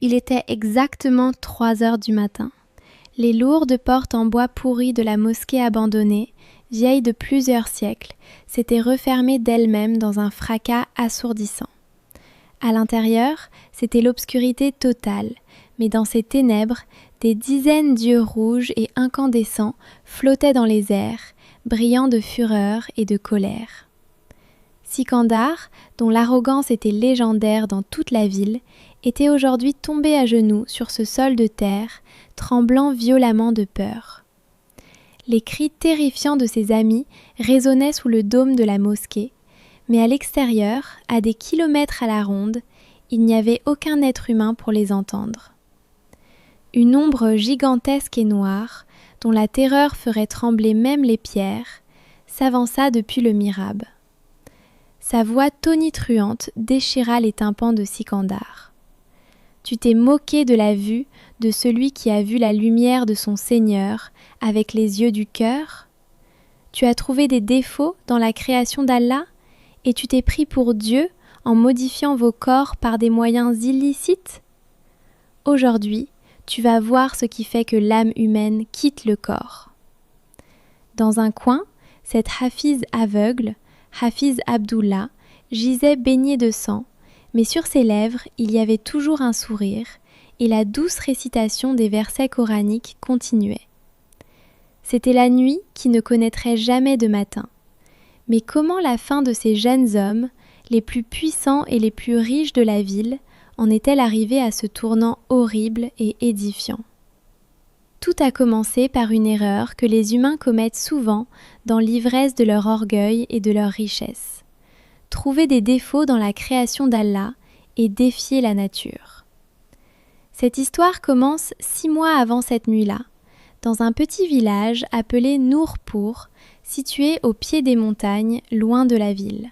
Il était exactement 3 heures du matin. Les lourdes portes en bois pourri de la mosquée abandonnée, vieilles de plusieurs siècles, s'étaient refermées d'elles-mêmes dans un fracas assourdissant. À l'intérieur, c'était l'obscurité totale, mais dans ces ténèbres, des dizaines d'yeux rouges et incandescents flottaient dans les airs, brillant de fureur et de colère. Sikandar, dont l'arrogance était légendaire dans toute la ville, était aujourd'hui tombé à genoux sur ce sol de terre, tremblant violemment de peur. Les cris terrifiants de ses amis résonnaient sous le dôme de la mosquée, mais à l'extérieur, à des kilomètres à la ronde, il n'y avait aucun être humain pour les entendre. Une ombre gigantesque et noire, dont la terreur ferait trembler même les pierres, s'avança depuis le mihrab. Sa voix tonitruante déchira les tympans de Sikandar. « Tu t'es moqué de la vue de celui qui a vu la lumière de son Seigneur avec les yeux du cœur? Tu as trouvé des défauts dans la création d'Allah et tu t'es pris pour Dieu en modifiant vos corps par des moyens illicites? Aujourd'hui, tu vas voir ce qui fait que l'âme humaine quitte le corps. » Dans un coin, cette hafiz aveugle, Hafiz Abdullah, gisait baigné de sang, mais sur ses lèvres, il y avait toujours un sourire, et la douce récitation des versets coraniques continuait. C'était la nuit qui ne connaîtrait jamais de matin. Mais comment la fin de ces jeunes hommes, les plus puissants et les plus riches de la ville, en est-elle arrivée à ce tournant horrible et édifiant? Tout a commencé par une erreur que les humains commettent souvent dans l'ivresse de leur orgueil et de leur richesse. Trouver des défauts dans la création d'Allah et défier la nature. Cette histoire commence 6 mois avant cette nuit-là, dans un petit village appelé Nourpour, situé au pied des montagnes, loin de la ville.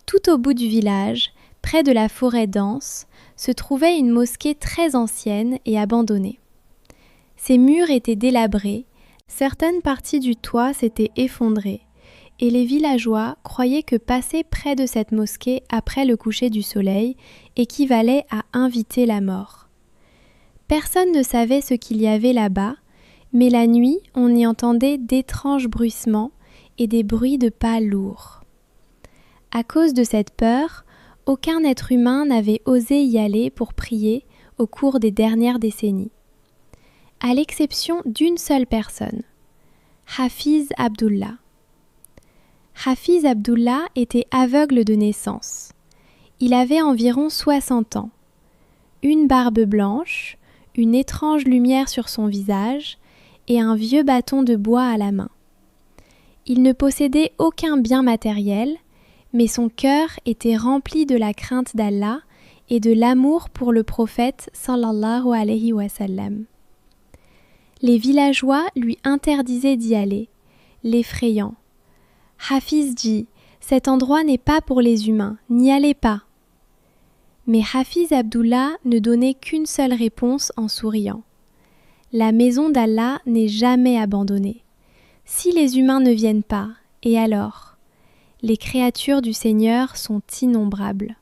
Tout au bout du village, près de la forêt dense, se trouvait une mosquée très ancienne et abandonnée. Ses murs étaient délabrés, certaines parties du toit s'étaient effondrées, et les villageois croyaient que passer près de cette mosquée après le coucher du soleil équivalait à inviter la mort. Personne ne savait ce qu'il y avait là-bas, mais la nuit, on y entendait d'étranges bruissements et des bruits de pas lourds. À cause de cette peur, aucun être humain n'avait osé y aller pour prier au cours des dernières décennies. À l'exception d'une seule personne, Hafiz Abdullah. Hafiz Abdullah était aveugle de naissance. Il avait environ 60 ans. Une barbe blanche, une étrange lumière sur son visage et un vieux bâton de bois à la main. Il ne possédait aucun bien matériel, mais son cœur était rempli de la crainte d'Allah et de l'amour pour le prophète sallallahu alayhi wa sallam. Les villageois lui interdisaient d'y aller, l'effrayant. « Hafiz dit, cet endroit n'est pas pour les humains, n'y allez pas. » Mais Hafiz Abdullah ne donnait qu'une seule réponse en souriant. « La maison d'Allah n'est jamais abandonnée. Si les humains ne viennent pas, et alors? Les créatures du Seigneur sont innombrables. »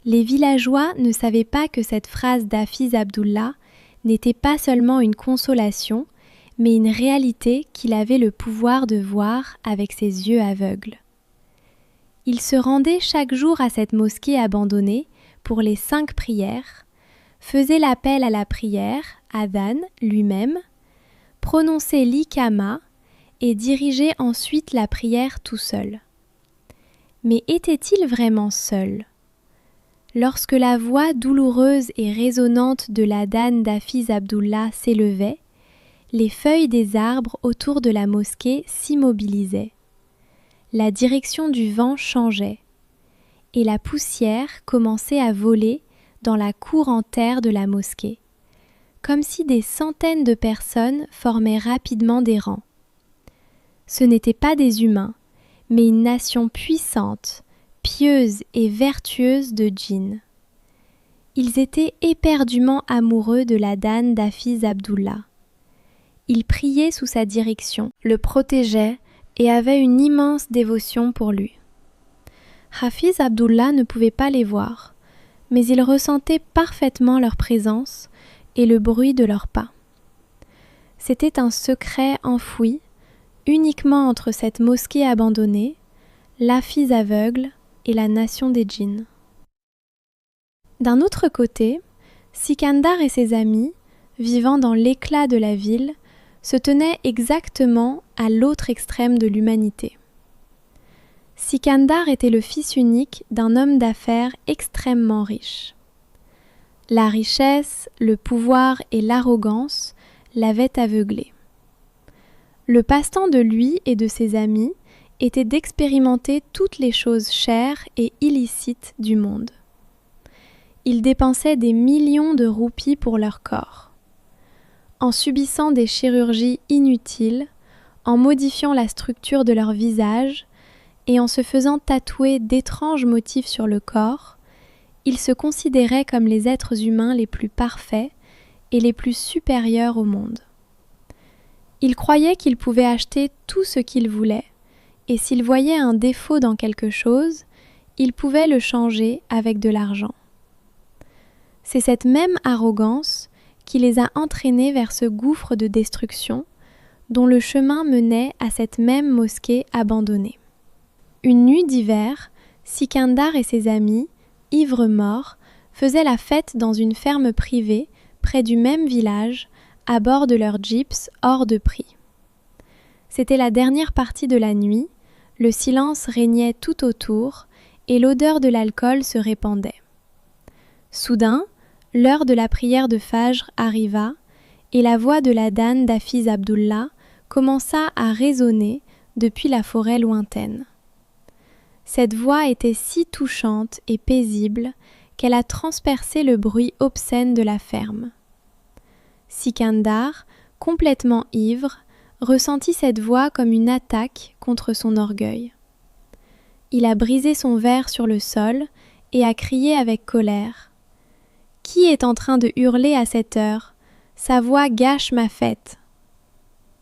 Les villageois ne savaient pas que cette phrase d'Hafiz Abdullah n'était pas seulement une consolation, mais une réalité qu'il avait le pouvoir de voir avec ses yeux aveugles. Il se rendait chaque jour à cette mosquée abandonnée pour les 5 prières, faisait l'appel à la prière, adhan lui-même, prononçait l'ikama et dirigeait ensuite la prière tout seul. Mais était-il vraiment seul? Lorsque la voix douloureuse et résonnante de l'adhan d'Hafiz Abdullah s'élevait, les feuilles des arbres autour de la mosquée s'immobilisaient. La direction du vent changeait, et la poussière commençait à voler dans la cour en terre de la mosquée, comme si des centaines de personnes formaient rapidement des rangs. Ce n'étaient pas des humains, mais une nation puissante, pieuse et vertueuse de djinns. Ils étaient éperdument amoureux de l'adhan d'Hafiz Abdullah. Ils priaient sous sa direction, le protégeaient et avaient une immense dévotion pour lui. Hafiz Abdullah ne pouvait pas les voir, mais il ressentait parfaitement leur présence et le bruit de leurs pas. C'était un secret enfoui, uniquement entre cette mosquée abandonnée, l'Hafiz aveugle et la nation des djinns. D'un autre côté, Sikandar et ses amis, vivant dans l'éclat de la ville, se tenaient exactement à l'autre extrême de l'humanité. Sikandar était le fils unique d'un homme d'affaires extrêmement riche. La richesse, le pouvoir et l'arrogance l'avaient aveuglé. Le passe-temps de lui et de ses amis était d'expérimenter toutes les choses chères et illicites du monde. Ils dépensaient des millions de roupies pour leur corps. En subissant des chirurgies inutiles, en modifiant la structure de leur visage et en se faisant tatouer d'étranges motifs sur le corps, ils se considéraient comme les êtres humains les plus parfaits et les plus supérieurs au monde. Ils croyaient qu'ils pouvaient acheter tout ce qu'ils voulaient, et s'ils voyaient un défaut dans quelque chose, ils pouvaient le changer avec de l'argent. C'est cette même arrogance qui les a entraînés vers ce gouffre de destruction dont le chemin menait à cette même mosquée abandonnée. Une nuit d'hiver, Sikandar et ses amis, ivres morts, faisaient la fête dans une ferme privée près du même village, à bord de leurs jeeps hors de prix. C'était la dernière partie de la nuit, le silence régnait tout autour et l'odeur de l'alcool se répandait. Soudain, l'heure de la prière de Fajr arriva et la voix de la danne d'Hafiz Abdullah commença à résonner depuis la forêt lointaine. Cette voix était si touchante et paisible qu'elle a transpercé le bruit obscène de la ferme. Sikandar, complètement ivre, ressentit cette voix comme une attaque contre son orgueil. Il a brisé son verre sur le sol et a crié avec colère. « Qui est en train de hurler à cette heure ? Sa voix gâche ma fête. »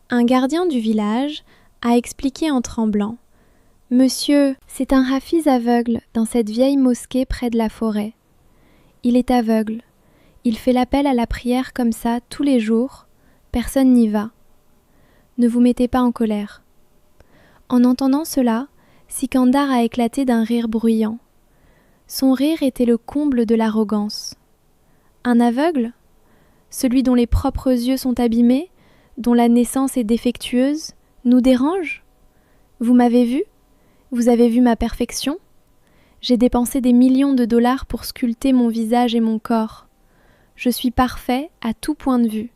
Un gardien du village a expliqué en tremblant. « Monsieur, c'est un hafiz aveugle dans cette vieille mosquée près de la forêt. Il est aveugle. Il fait l'appel à la prière comme ça tous les jours. Personne n'y va. Ne vous mettez pas en colère. » En entendant cela, Sikandar a éclaté d'un rire bruyant. Son rire était le comble de l'arrogance. Un aveugle ? Celui dont les propres yeux sont abîmés, dont la naissance est défectueuse, nous dérange ? Vous m'avez vu ? Vous avez vu ma perfection ? J'ai dépensé des millions de dollars pour sculpter mon visage et mon corps. Je suis parfait à tout point de vue.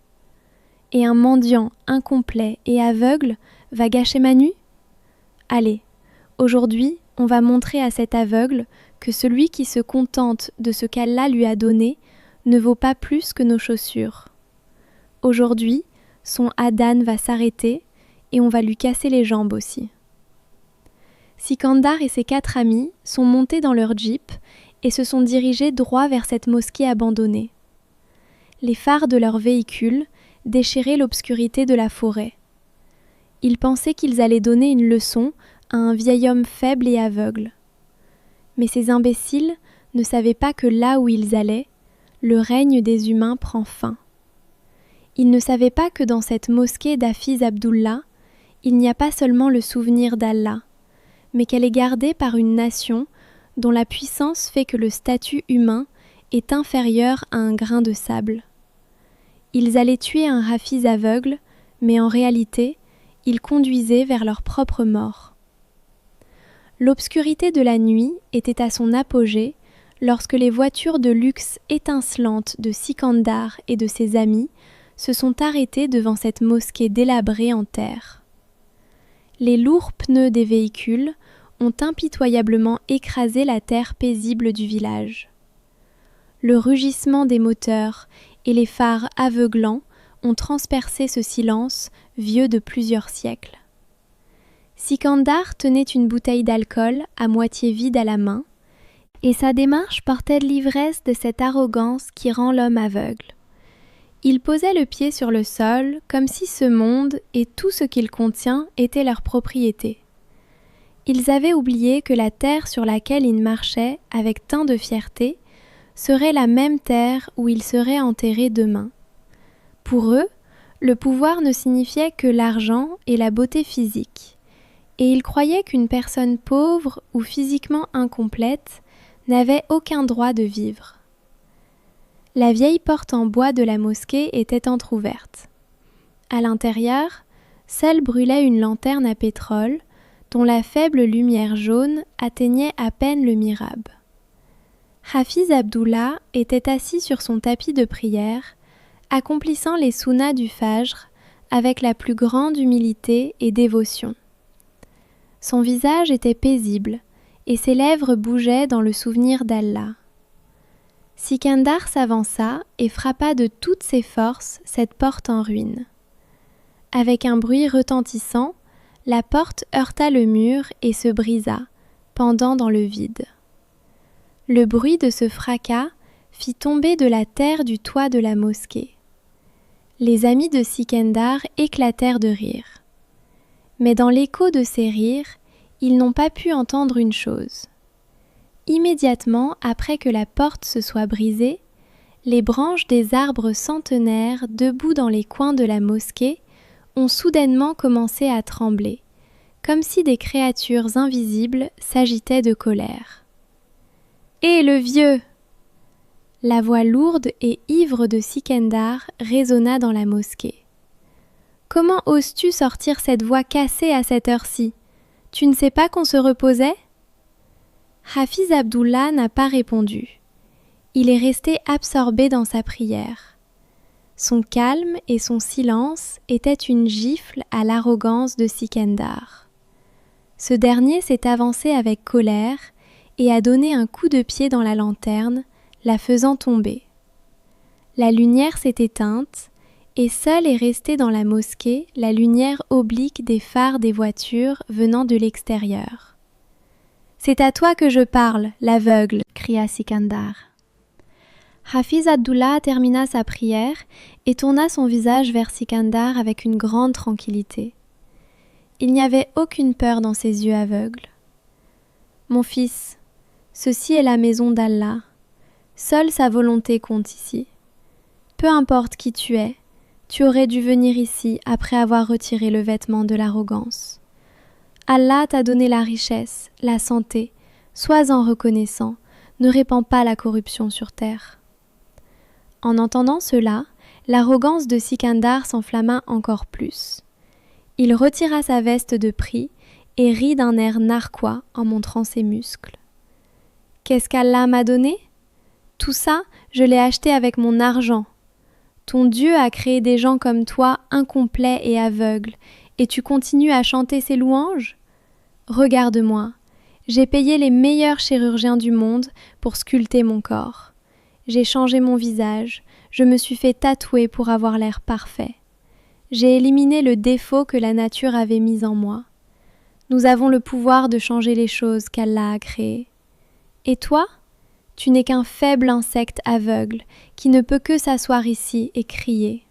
Et un mendiant incomplet et aveugle va gâcher ma nuit ? Allez, aujourd'hui, on va montrer à cet aveugle que celui qui se contente de ce qu'Allah lui a donné ne vaut pas plus que nos chaussures. Aujourd'hui, son adhan va s'arrêter et on va lui casser les jambes aussi. Sikandar et ses 4 amis sont montés dans leur jeep et se sont dirigés droit vers cette mosquée abandonnée. Les phares de leur véhicule déchiraient l'obscurité de la forêt. Ils pensaient qu'ils allaient donner une leçon à un vieil homme faible et aveugle. Mais ces imbéciles ne savaient pas que là où ils allaient, le règne des humains prend fin. Ils ne savaient pas que dans cette mosquée d'Hafiz Abdullah, il n'y a pas seulement le souvenir d'Allah, mais qu'elle est gardée par une nation dont la puissance fait que le statut humain est inférieur à un grain de sable. Ils allaient tuer un hafiz aveugle, mais en réalité, ils conduisaient vers leur propre mort. L'obscurité de la nuit était à son apogée lorsque les voitures de luxe étincelantes de Sikandar et de ses amis se sont arrêtées devant cette mosquée délabrée en terre. Les lourds pneus des véhicules ont impitoyablement écrasé la terre paisible du village. Le rugissement des moteurs et les phares aveuglants ont transpercé ce silence vieux de plusieurs siècles. Sikandar tenait une bouteille d'alcool à moitié vide à la main, et sa démarche portait de l'ivresse de cette arrogance qui rend l'homme aveugle. Il posait le pied sur le sol comme si ce monde et tout ce qu'il contient étaient leur propriété. Ils avaient oublié que la terre sur laquelle ils marchaient avec tant de fierté serait la même terre où il serait enterré demain. Pour eux, le pouvoir ne signifiait que l'argent et la beauté physique, et ils croyaient qu'une personne pauvre ou physiquement incomplète n'avait aucun droit de vivre. La vieille porte en bois de la mosquée était entr'ouverte. À l'intérieur, seule brûlait une lanterne à pétrole, dont la faible lumière jaune atteignait à peine le mihrab. Hafiz Abdullah était assis sur son tapis de prière, accomplissant les sunnas du Fajr avec la plus grande humilité et dévotion. Son visage était paisible et ses lèvres bougeaient dans le souvenir d'Allah. Sikandar s'avança et frappa de toutes ses forces cette porte en ruine. Avec un bruit retentissant, la porte heurta le mur et se brisa, pendant dans le vide. Le bruit de ce fracas fit tomber de la terre du toit de la mosquée. Les amis de Sikandar éclatèrent de rire. Mais dans l'écho de ces rires, ils n'ont pas pu entendre une chose. Immédiatement après que la porte se soit brisée, les branches des arbres centenaires debout dans les coins de la mosquée ont soudainement commencé à trembler, comme si des créatures invisibles s'agitaient de colère. « Hé, le vieux !» La voix lourde et ivre de Sikandar résonna dans la mosquée. « Comment oses-tu sortir cette voix cassée à cette heure-ci? Tu ne sais pas qu'on se reposait ?» Hafiz Abdullah n'a pas répondu. Il est resté absorbé dans sa prière. Son calme et son silence étaient une gifle à l'arrogance de Sikandar. Ce dernier s'est avancé avec colère et a donné un coup de pied dans la lanterne, la faisant tomber. La lumière s'est éteinte et seule est restée dans la mosquée la lumière oblique des phares des voitures venant de l'extérieur. « C'est à toi que je parle, l'aveugle !» cria Sikandar. Hafiz Abdullah termina sa prière et tourna son visage vers Sikandar avec une grande tranquillité. Il n'y avait aucune peur dans ses yeux aveugles. « Mon fils, ceci est la maison d'Allah. Seule sa volonté compte ici. Peu importe qui tu es, tu aurais dû venir ici après avoir retiré le vêtement de l'arrogance. Allah t'a donné la richesse, la santé, sois-en reconnaissant, ne répands pas la corruption sur terre. » En entendant cela, l'arrogance de Sikandar s'enflamma encore plus. Il retira sa veste de prix et rit d'un air narquois en montrant ses muscles. « Qu'est-ce qu'Allah m'a donné ? Tout ça, je l'ai acheté avec mon argent. Ton Dieu a créé des gens comme toi, incomplets et aveugles, et tu continues à chanter ses louanges ? Regarde-moi, j'ai payé les meilleurs chirurgiens du monde pour sculpter mon corps. J'ai changé mon visage, je me suis fait tatouer pour avoir l'air parfait. J'ai éliminé le défaut que la nature avait mis en moi. Nous avons le pouvoir de changer les choses qu'Allah a créées. Et toi ? Tu n'es qu'un faible insecte aveugle qui ne peut que s'asseoir ici et crier. »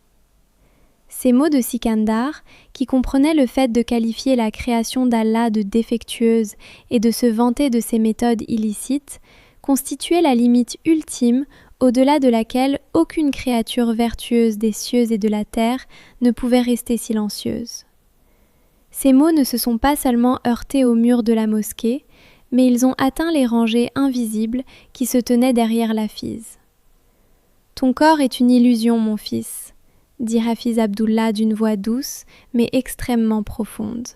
Ces mots de Sikandar, qui comprenait le fait de qualifier la création d'Allah de défectueuse et de se vanter de ses méthodes illicites, constituaient la limite ultime au-delà de laquelle aucune créature vertueuse des cieux et de la terre ne pouvait rester silencieuse. Ces mots ne se sont pas seulement heurtés au mur de la mosquée, mais ils ont atteint les rangées invisibles qui se tenaient derrière Hafiz. « Ton corps est une illusion, mon fils, » dit Hafiz Abdullah d'une voix douce mais extrêmement profonde.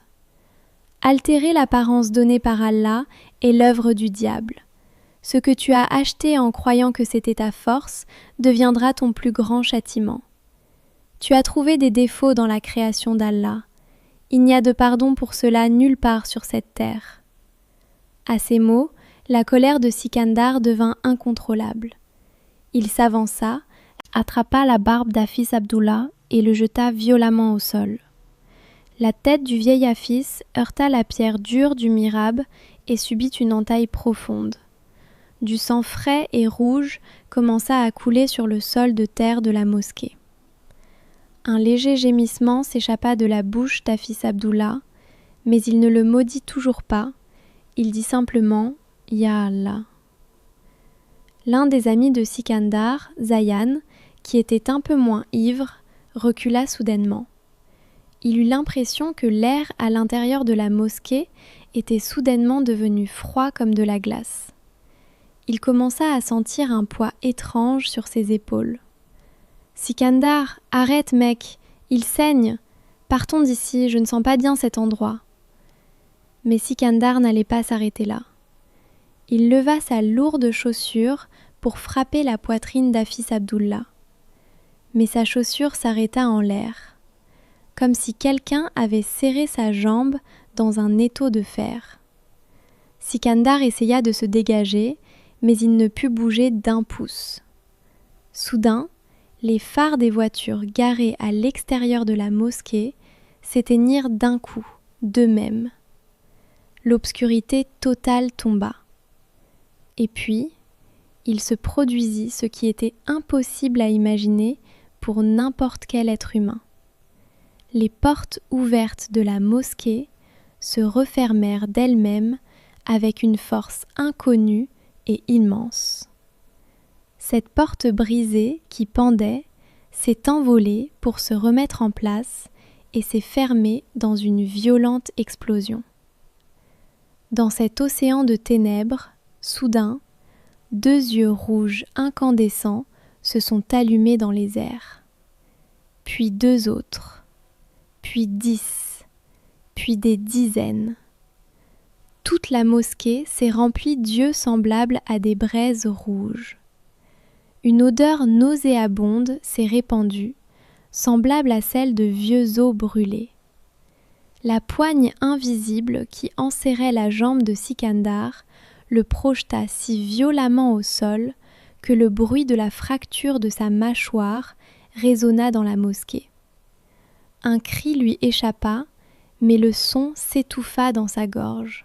« Altérer l'apparence donnée par Allah est l'œuvre du diable. Ce que tu as acheté en croyant que c'était ta force deviendra ton plus grand châtiment. Tu as trouvé des défauts dans la création d'Allah. Il n'y a de pardon pour cela nulle part sur cette terre. » À ces mots, la colère de Sikandar devint incontrôlable. Il s'avança, attrapa la barbe d'Hafiz Abdullah et le jeta violemment au sol. La tête du vieil Hafiz heurta la pierre dure du mihrab et subit une entaille profonde. Du sang frais et rouge commença à couler sur le sol de terre de la mosquée. Un léger gémissement s'échappa de la bouche d'Hafiz Abdullah, mais il ne le maudit toujours pas. Il dit simplement « Ya Allah ». L'un des amis de Sikandar, Zayan, qui était un peu moins ivre, recula soudainement. Il eut l'impression que l'air à l'intérieur de la mosquée était soudainement devenu froid comme de la glace. Il commença à sentir un poids étrange sur ses épaules. « Sikandar, arrête mec, il saigne. Partons d'ici, je ne sens pas bien cet endroit. » Mais Sikandar n'allait pas s'arrêter là. Il leva sa lourde chaussure pour frapper la poitrine d'Hafiz Abdullah. Mais sa chaussure s'arrêta en l'air, comme si quelqu'un avait serré sa jambe dans un étau de fer. Sikandar essaya de se dégager, mais il ne put bouger d'un pouce. Soudain, les phares des voitures garées à l'extérieur de la mosquée s'éteignirent d'un coup, d'eux-mêmes. L'obscurité totale tomba. Et puis, il se produisit ce qui était impossible à imaginer pour n'importe quel être humain. Les portes ouvertes de la mosquée se refermèrent d'elles-mêmes avec une force inconnue et immense. Cette porte brisée qui pendait s'est envolée pour se remettre en place et s'est fermée dans une violente explosion. Dans cet océan de ténèbres, soudain, 2 yeux rouges incandescents se sont allumés dans les airs. Puis 2 autres, puis 10, puis des dizaines. Toute la mosquée s'est remplie d'yeux semblables à des braises rouges. Une odeur nauséabonde s'est répandue, semblable à celle de vieux os brûlés. La poigne invisible qui enserrait la jambe de Sikandar le projeta si violemment au sol que le bruit de la fracture de sa mâchoire résonna dans la mosquée. Un cri lui échappa, mais le son s'étouffa dans sa gorge.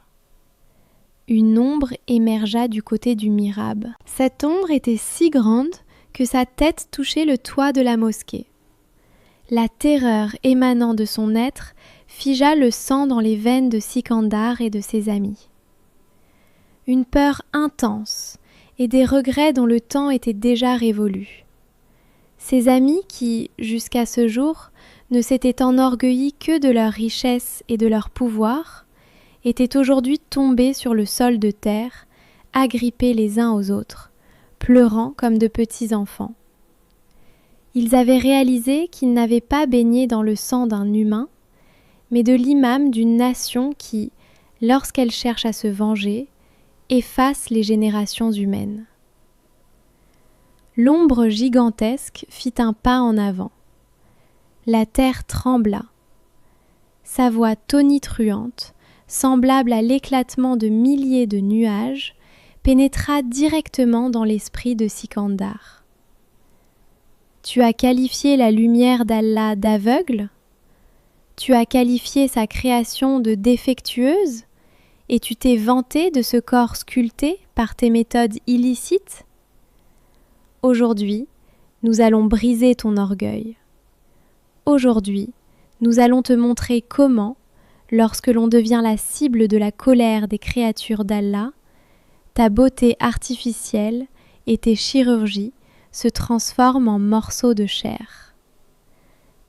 Une ombre émergea du côté du mihrab. Cette ombre était si grande que sa tête touchait le toit de la mosquée. La terreur émanant de son être figea le sang dans les veines de Sikandar et de ses amis. Une peur intense et des regrets dont le temps était déjà révolu. Ses amis qui, jusqu'à ce jour, ne s'étaient enorgueillis que de leur richesse et de leur pouvoir, étaient aujourd'hui tombés sur le sol de terre, agrippés les uns aux autres, pleurant comme de petits enfants. Ils avaient réalisé qu'ils n'avaient pas baigné dans le sang d'un humain, mais de l'imam d'une nation qui, lorsqu'elle cherche à se venger, efface les générations humaines. L'ombre gigantesque fit un pas en avant. La terre trembla. Sa voix tonitruante, semblable à l'éclatement de milliers de nuages, pénétra directement dans l'esprit de Sikandar. « Tu as qualifié la lumière d'Allah d'aveugle ? Tu as qualifié sa création de défectueuse ? Et tu t'es vanté de ce corps sculpté par tes méthodes illicites ? Aujourd'hui, nous allons briser ton orgueil. Aujourd'hui, nous allons te montrer comment, lorsque l'on devient la cible de la colère des créatures d'Allah, ta beauté artificielle et tes chirurgies se transforment en morceaux de chair.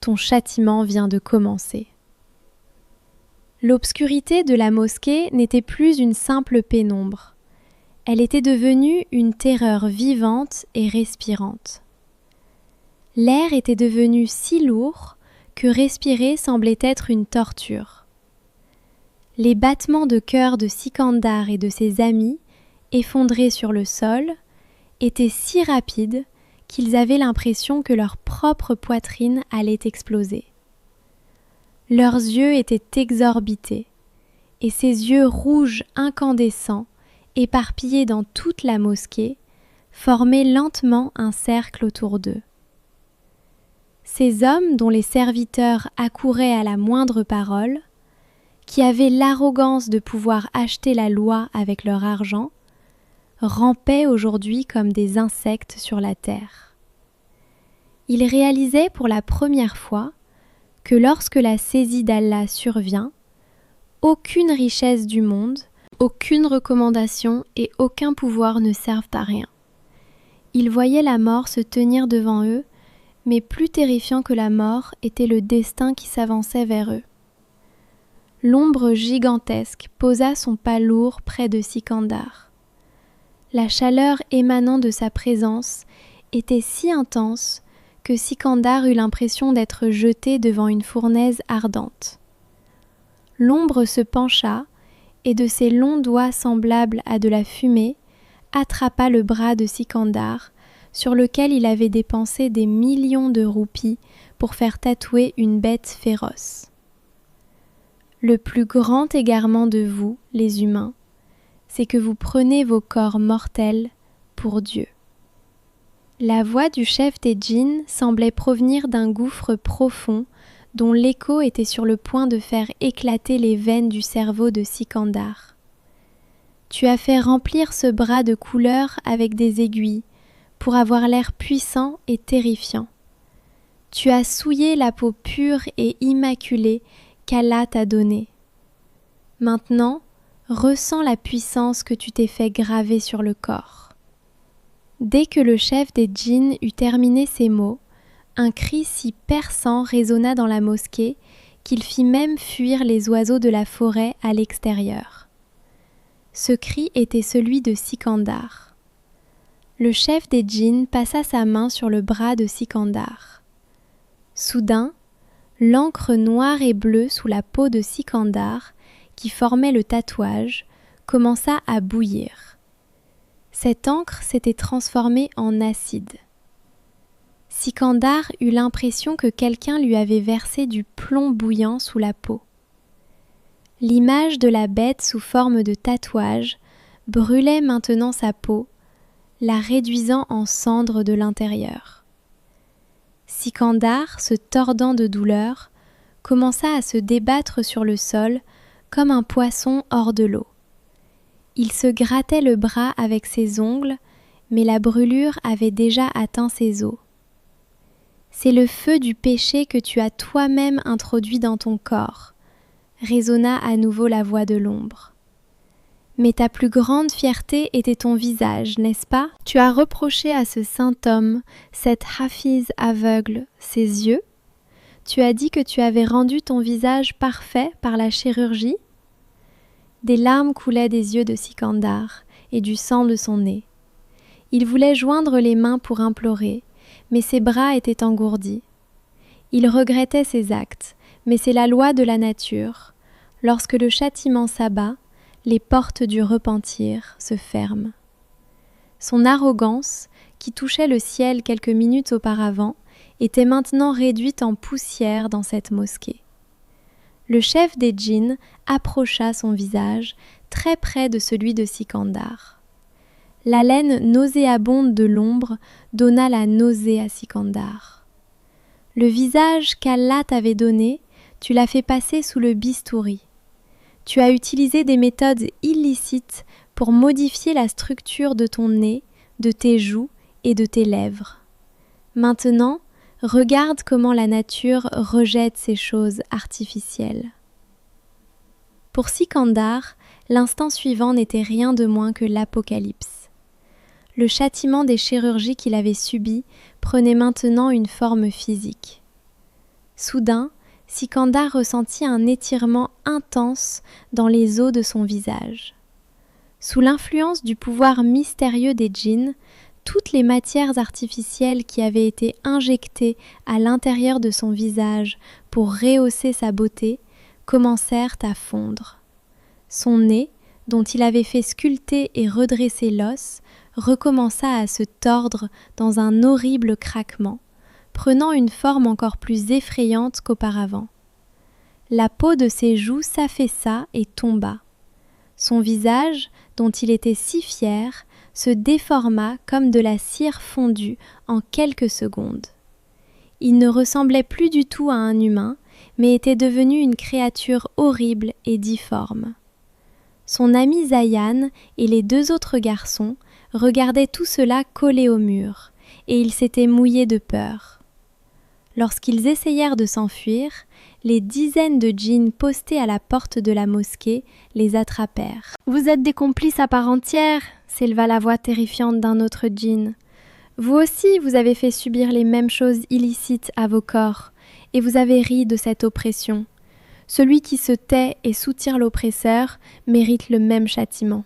Ton châtiment vient de commencer. L'obscurité de la mosquée n'était plus une simple pénombre. Elle était devenue une terreur vivante et respirante. L'air était devenu si lourd que respirer semblait être une torture. Les battements de cœur de Sikandar et de ses amis, effondrés sur le sol, étaient si rapides qu'ils avaient l'impression que leur propre poitrine allait exploser. Leurs yeux étaient exorbités, et ces yeux rouges incandescents, éparpillés dans toute la mosquée, formaient lentement un cercle autour d'eux. Ces hommes dont les serviteurs accouraient à la moindre parole, qui avaient l'arrogance de pouvoir acheter la loi avec leur argent, rampaient aujourd'hui comme des insectes sur la terre. Ils réalisaient pour la première fois que lorsque la saisie d'Allah survient, aucune richesse du monde, aucune recommandation et aucun pouvoir ne servent à rien. Ils voyaient la mort se tenir devant eux, mais plus terrifiant que la mort était le destin qui s'avançait vers eux. L'ombre gigantesque posa son pas lourd près de Sikandar. La chaleur émanant de sa présence était si intense que Sikandar eut l'impression d'être jeté devant une fournaise ardente. L'ombre se pencha et de ses longs doigts semblables à de la fumée attrapa le bras de Sikandar, sur lequel il avait dépensé des millions de roupies pour faire tatouer une bête féroce. Le plus grand égarement de vous, les humains, c'est que vous prenez vos corps mortels pour Dieu. La voix du chef des djinns semblait provenir d'un gouffre profond dont l'écho était sur le point de faire éclater les veines du cerveau de Sikandar. Tu as fait remplir ce bras de couleurs avec des aiguilles pour avoir l'air puissant et terrifiant. Tu as souillé la peau pure et immaculée qu'Allah t'a donnée. Maintenant, ressens la puissance que tu t'es fait graver sur le corps. Dès que le chef des djinns eut terminé ces mots, un cri si perçant résonna dans la mosquée qu'il fit même fuir les oiseaux de la forêt à l'extérieur. Ce cri était celui de Sikandar. Le chef des djinns passa sa main sur le bras de Sikandar. Soudain, l'encre noire et bleue sous la peau de Sikandar, qui formait le tatouage, commença à bouillir. Cette encre s'était transformée en acide. Sikandar eut l'impression que quelqu'un lui avait versé du plomb bouillant sous la peau. L'image de la bête sous forme de tatouage brûlait maintenant sa peau, la réduisant en cendres de l'intérieur. Sikandar, se tordant de douleur, commença à se débattre sur le sol comme un poisson hors de l'eau. Il se grattait le bras avec ses ongles, mais la brûlure avait déjà atteint ses os. C'est le feu du péché que tu as toi-même introduit dans ton corps, résonna à nouveau la voix de l'ombre. Mais ta plus grande fierté était ton visage, n'est-ce pas? Tu as reproché à ce saint homme, cet hafiz aveugle, ses yeux? Tu as dit que tu avais rendu ton visage parfait par la chirurgie? Des larmes coulaient des yeux de Sikandar et du sang de son nez. Il voulait joindre les mains pour implorer, mais ses bras étaient engourdis. Il regrettait ses actes, mais c'est la loi de la nature. Lorsque le châtiment s'abat, les portes du repentir se ferment. Son arrogance, qui touchait le ciel quelques minutes auparavant, était maintenant réduite en poussière dans cette mosquée. Le chef des djinns approcha son visage très près de celui de Sikandar. L'haleine nauséabonde de l'ombre donna la nausée à Sikandar. Le visage qu'Allah t'avait donné, tu l'as fait passer sous le bistouri. Tu as utilisé des méthodes illicites pour modifier la structure de ton nez, de tes joues et de tes lèvres. Maintenant, regarde comment la nature rejette ces choses artificielles. Pour Sikandar, l'instant suivant n'était rien de moins que l'apocalypse. Le châtiment des chirurgies qu'il avait subies prenait maintenant une forme physique. Soudain, Sikandar ressentit un étirement intense dans les os de son visage. Sous l'influence du pouvoir mystérieux des djinns, toutes les matières artificielles qui avaient été injectées à l'intérieur de son visage pour rehausser sa beauté commencèrent à fondre. Son nez, dont il avait fait sculpter et redresser l'os, recommença à se tordre dans un horrible craquement, prenant une forme encore plus effrayante qu'auparavant. La peau de ses joues s'affaissa et tomba. Son visage, dont il était si fier, se déforma comme de la cire fondue en quelques secondes. Il ne ressemblait plus du tout à un humain, mais était devenu une créature horrible et difforme. Son ami Zayan et les deux autres garçons regardaient tout cela collé au mur, et ils s'étaient mouillés de peur. Lorsqu'ils essayèrent de s'enfuir, les dizaines de djinns postés à la porte de la mosquée les attrapèrent. « Vous êtes des complices à part entière !» s'éleva la voix terrifiante d'un autre djinn. « Vous aussi, vous avez fait subir les mêmes choses illicites à vos corps, et vous avez ri de cette oppression. Celui qui se tait et soutient l'oppresseur mérite le même châtiment. »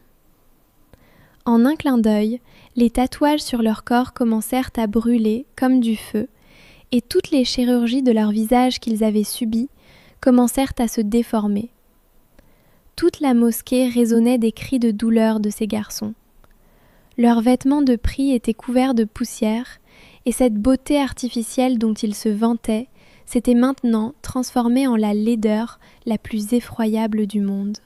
En un clin d'œil, les tatouages sur leur corps commencèrent à brûler comme du feu, et toutes les chirurgies de leur visage qu'ils avaient subies commencèrent à se déformer. Toute la mosquée résonnait des cris de douleur de ces garçons. Leurs vêtements de prix étaient couverts de poussière, et cette beauté artificielle dont ils se vantaient s'était maintenant transformée en la laideur la plus effroyable du monde.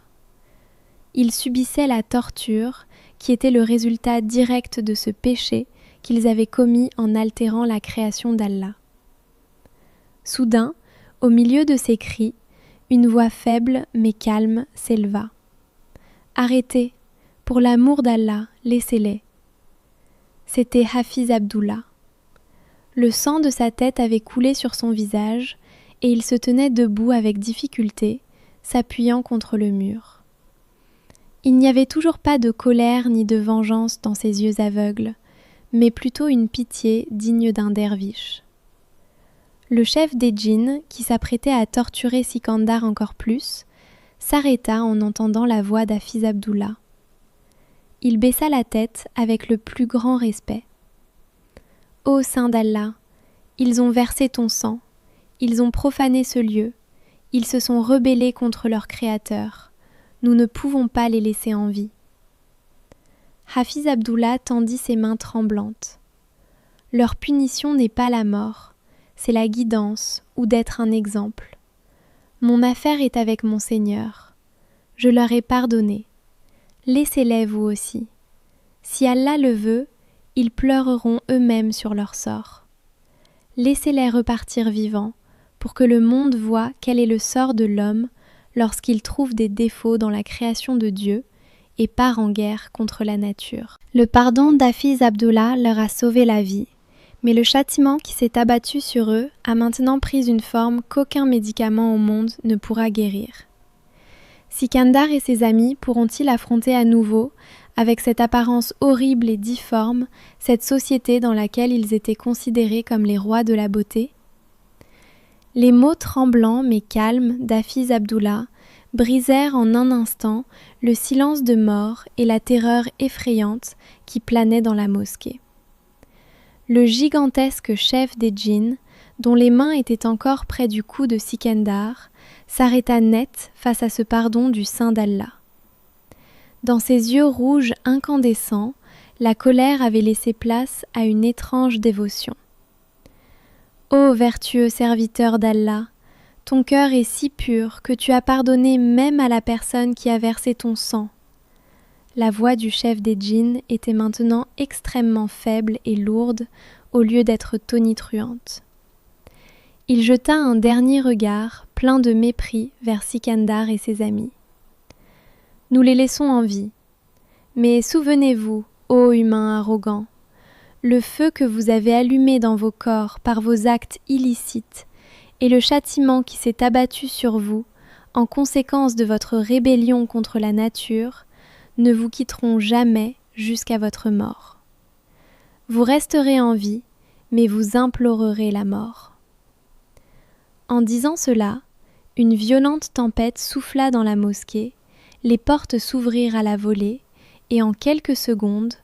Ils subissaient la torture, qui était le résultat direct de ce péché qu'ils avaient commis en altérant la création d'Allah. Soudain, au milieu de ces cris, une voix faible mais calme s'éleva. « Arrêtez, pour l'amour d'Allah, laissez-les. » C'était Hafiz Abdullah. Le sang de sa tête avait coulé sur son visage et il se tenait debout avec difficulté, s'appuyant contre le mur. Il n'y avait toujours pas de colère ni de vengeance dans ses yeux aveugles, mais plutôt une pitié digne d'un derviche. Le chef des djinns, qui s'apprêtait à torturer Sikandar encore plus, s'arrêta en entendant la voix d'Hafiz Abdullah. Il baissa la tête avec le plus grand respect. « Ô Saint d'Allah, ils ont versé ton sang, ils ont profané ce lieu, ils se sont rebellés contre leur Créateur. Nous ne pouvons pas les laisser en vie. » Hafiz Abdullah tendit ses mains tremblantes. « Leur punition n'est pas la mort, c'est la guidance ou d'être un exemple. Mon affaire est avec mon Seigneur. Je leur ai pardonné. Laissez-les vous aussi. Si Allah le veut, ils pleureront eux-mêmes sur leur sort. Laissez-les repartir vivants, pour que le monde voie quel est le sort de l'homme lorsqu'il trouve des défauts dans la création de Dieu et part en guerre contre la nature. » Le pardon d'Hafiz Abdullah leur a sauvé la vie, mais le châtiment qui s'est abattu sur eux a maintenant pris une forme qu'aucun médicament au monde ne pourra guérir. Sikandar et ses amis pourront-ils affronter à nouveau, avec cette apparence horrible et difforme, cette société dans laquelle ils étaient considérés comme les rois de la beauté ? Les mots tremblants mais calmes d'Hafiz Abdullah brisèrent en un instant le silence de mort et la terreur effrayante qui planait dans la mosquée. Le gigantesque chef des djinns, dont les mains étaient encore près du cou de Sikandar, s'arrêta net face à ce pardon du Saint d'Allah. Dans ses yeux rouges incandescents, la colère avait laissé place à une étrange dévotion. « Ô vertueux serviteur d'Allah, ton cœur est si pur que tu as pardonné même à la personne qui a versé ton sang. » La voix du chef des djinns était maintenant extrêmement faible et lourde au lieu d'être tonitruante. Il jeta un dernier regard plein de mépris vers Sikandar et ses amis. « Nous les laissons en vie. Mais souvenez-vous, ô humains arrogants, le feu que vous avez allumé dans vos corps par vos actes illicites et le châtiment qui s'est abattu sur vous en conséquence de votre rébellion contre la nature ne vous quitteront jamais jusqu'à votre mort. Vous resterez en vie, mais vous implorerez la mort. » En disant cela, une violente tempête souffla dans la mosquée, les portes s'ouvrirent à la volée, et en quelques secondes,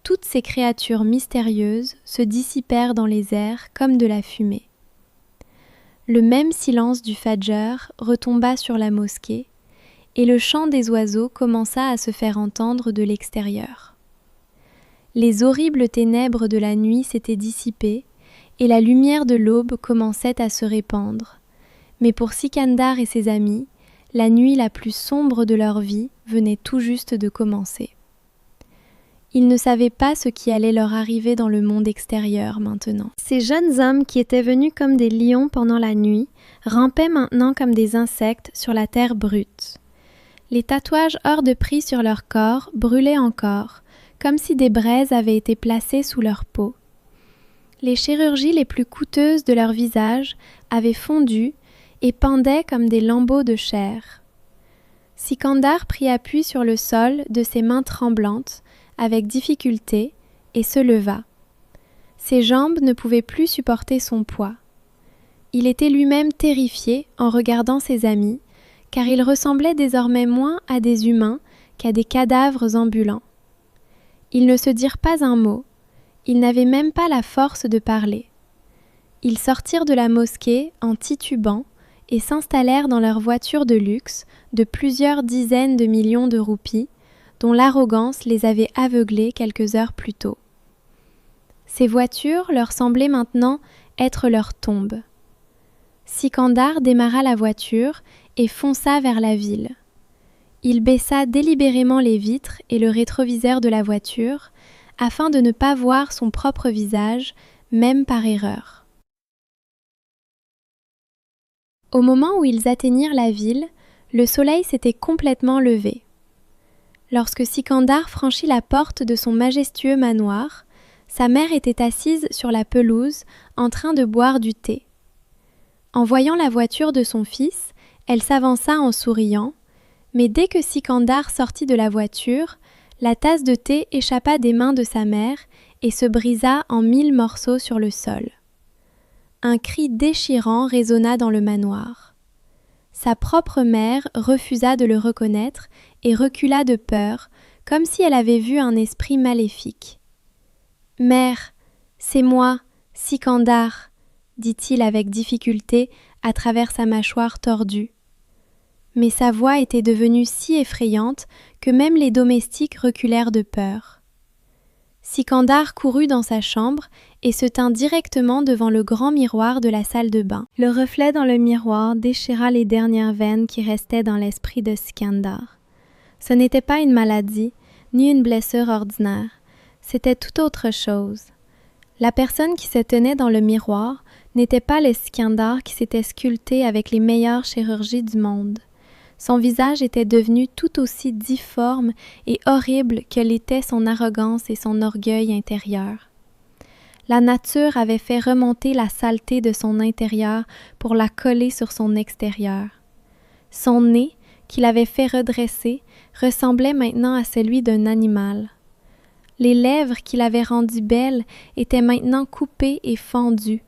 toutes ces créatures mystérieuses se dissipèrent dans les airs comme de la fumée. Le même silence du Fajr retomba sur la mosquée, et le chant des oiseaux commença à se faire entendre de l'extérieur. Les horribles ténèbres de la nuit s'étaient dissipées, et la lumière de l'aube commençait à se répandre. Mais pour Sikandar et ses amis, la nuit la plus sombre de leur vie venait tout juste de commencer. Ils ne savaient pas ce qui allait leur arriver dans le monde extérieur maintenant. Ces jeunes hommes qui étaient venus comme des lions pendant la nuit rampaient maintenant comme des insectes sur la terre brute. Les tatouages hors de prix sur leur corps brûlaient encore, comme si des braises avaient été placées sous leur peau. Les chirurgies les plus coûteuses de leur visage avaient fondu et pendaient comme des lambeaux de chair. Sikandar prit appui sur le sol de ses mains tremblantes, avec difficulté, et se leva. Ses jambes ne pouvaient plus supporter son poids. Il était lui-même terrifié en regardant ses amis, car il ressemblait désormais moins à des humains qu'à des cadavres ambulants. Ils ne se dirent pas un mot, ils n'avaient même pas la force de parler. Ils sortirent de la mosquée en titubant et s'installèrent dans leur voiture de luxe de plusieurs dizaines de millions de roupies, dont l'arrogance les avait aveuglés quelques heures plus tôt. Ces voitures leur semblaient maintenant être leur tombe. Sikandar démarra la voiture et fonça vers la ville. Il baissa délibérément les vitres et le rétroviseur de la voiture afin de ne pas voir son propre visage, même par erreur. Au moment où ils atteignirent la ville, le soleil s'était complètement levé. Lorsque Sikandar franchit la porte de son majestueux manoir, sa mère était assise sur la pelouse en train de boire du thé. En voyant la voiture de son fils, elle s'avança en souriant, mais dès que Sikandar sortit de la voiture, la tasse de thé échappa des mains de sa mère et se brisa en 1000 morceaux sur le sol. Un cri déchirant résonna dans le manoir. Sa propre mère refusa de le reconnaître et recula de peur, comme si elle avait vu un esprit maléfique. « Mère, c'est moi, Sikandar !» dit-il avec difficulté à travers sa mâchoire tordue. Mais sa voix était devenue si effrayante que même les domestiques reculèrent de peur. Sikandar courut dans sa chambre et se tint directement devant le grand miroir de la salle de bain. Le reflet dans le miroir déchira les dernières veines qui restaient dans l'esprit de Sikandar. Ce n'était pas une maladie, ni une blessure ordinaire, c'était tout autre chose. La personne qui se tenait dans le miroir n'était pas le Sikandar qui s'était sculpté avec les meilleures chirurgies du monde. Son visage était devenu tout aussi difforme et horrible que l'était son arrogance et son orgueil intérieur. La nature avait fait remonter la saleté de son intérieur pour la coller sur son extérieur. Son nez, qu'il avait fait redresser, ressemblait maintenant à celui d'un animal. Les lèvres qu'il avait rendues belles étaient maintenant coupées et fendues.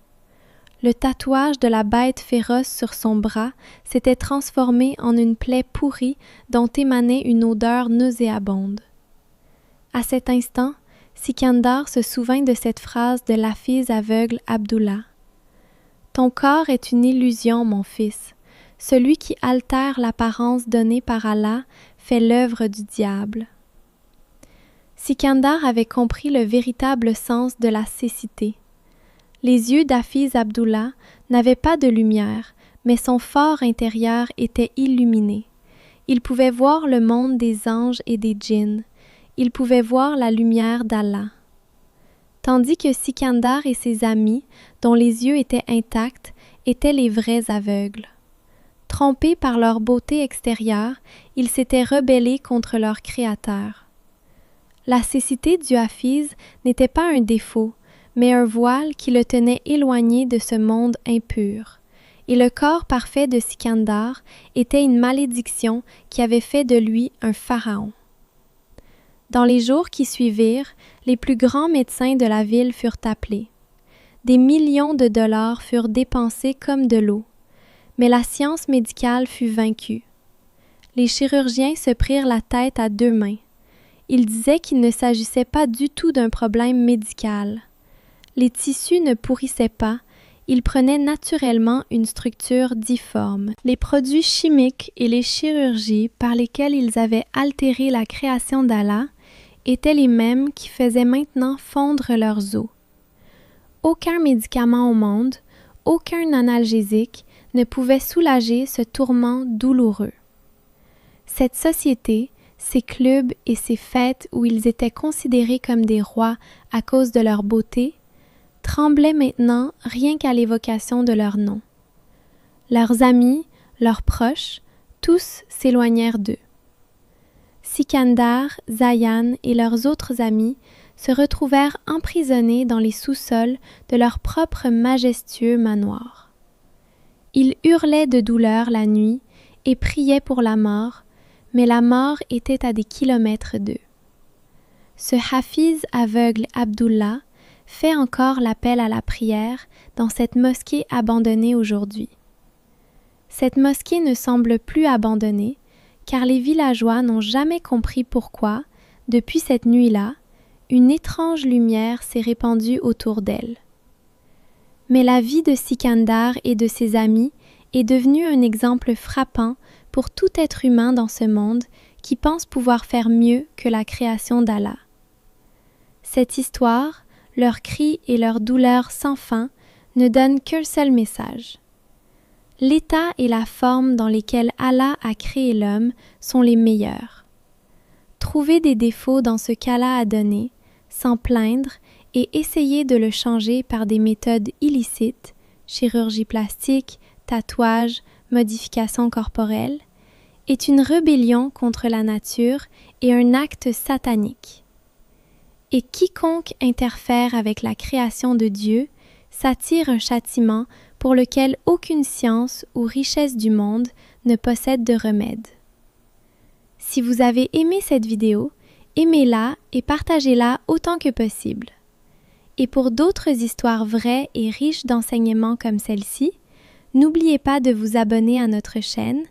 Le tatouage de la bête féroce sur son bras s'était transformé en une plaie pourrie dont émanait une odeur nauséabonde. À cet instant, Sikandar se souvint de cette phrase de l'hafiz aveugle Abdullah. « Ton corps est une illusion, mon fils. Celui qui altère l'apparence donnée par Allah fait l'œuvre du diable. » Sikandar avait compris le véritable sens de la cécité. Les yeux d'Hafiz Abdullah n'avaient pas de lumière, mais son fort intérieur était illuminé. Il pouvait voir le monde des anges et des djinns. Il pouvait voir la lumière d'Allah. Tandis que Sikandar et ses amis, dont les yeux étaient intacts, étaient les vrais aveugles. Trompés par leur beauté extérieure, ils s'étaient rebellés contre leur Créateur. La cécité du Hafiz n'était pas un défaut, mais un voile qui le tenait éloigné de ce monde impur. Et le corps parfait de Sikandar était une malédiction qui avait fait de lui un pharaon. Dans les jours qui suivirent, les plus grands médecins de la ville furent appelés. Des millions de dollars furent dépensés comme de l'eau, mais la science médicale fut vaincue. Les chirurgiens se prirent la tête à deux mains. Ils disaient qu'il ne s'agissait pas du tout d'un problème médical. Les tissus ne pourrissaient pas, ils prenaient naturellement une structure difforme. Les produits chimiques et les chirurgies par lesquels ils avaient altéré la création d'Allah étaient les mêmes qui faisaient maintenant fondre leurs os. Aucun médicament au monde, aucun analgésique ne pouvait soulager ce tourment douloureux. Cette société, ces clubs et ces fêtes où ils étaient considérés comme des rois à cause de leur beauté, tremblaient maintenant rien qu'à l'évocation de leur nom. Leurs amis, leurs proches, tous s'éloignèrent d'eux. Sikandar, Zayan et leurs autres amis se retrouvèrent emprisonnés dans les sous-sols de leur propre majestueux manoir. Ils hurlaient de douleur la nuit et priaient pour la mort, mais la mort était à des kilomètres d'eux. Ce hafiz aveugle Abdullah fait encore l'appel à la prière dans cette mosquée abandonnée aujourd'hui. Cette mosquée ne semble plus abandonnée, car les villageois n'ont jamais compris pourquoi, depuis cette nuit-là, une étrange lumière s'est répandue autour d'elle. Mais la vie de Sikandar et de ses amis est devenue un exemple frappant pour tout être humain dans ce monde qui pense pouvoir faire mieux que la création d'Allah. Cette histoire, leurs cris et leurs douleurs sans fin ne donnent qu'un seul message. L'état et la forme dans lesquels Allah a créé l'homme sont les meilleurs. Trouver des défauts dans ce qu'Allah a donné, s'en plaindre et essayer de le changer par des méthodes illicites, chirurgie plastique, tatouage, modification corporelle, est une rébellion contre la nature et un acte satanique. Et quiconque interfère avec la création de Dieu s'attire un châtiment pour lequel aucune science ou richesse du monde ne possède de remède. Si vous avez aimé cette vidéo, aimez-la et partagez-la autant que possible. Et pour d'autres histoires vraies et riches d'enseignements comme celle-ci, n'oubliez pas de vous abonner à notre chaîne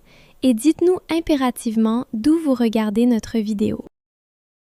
et dites-nous impérativement d'où vous regardez notre vidéo.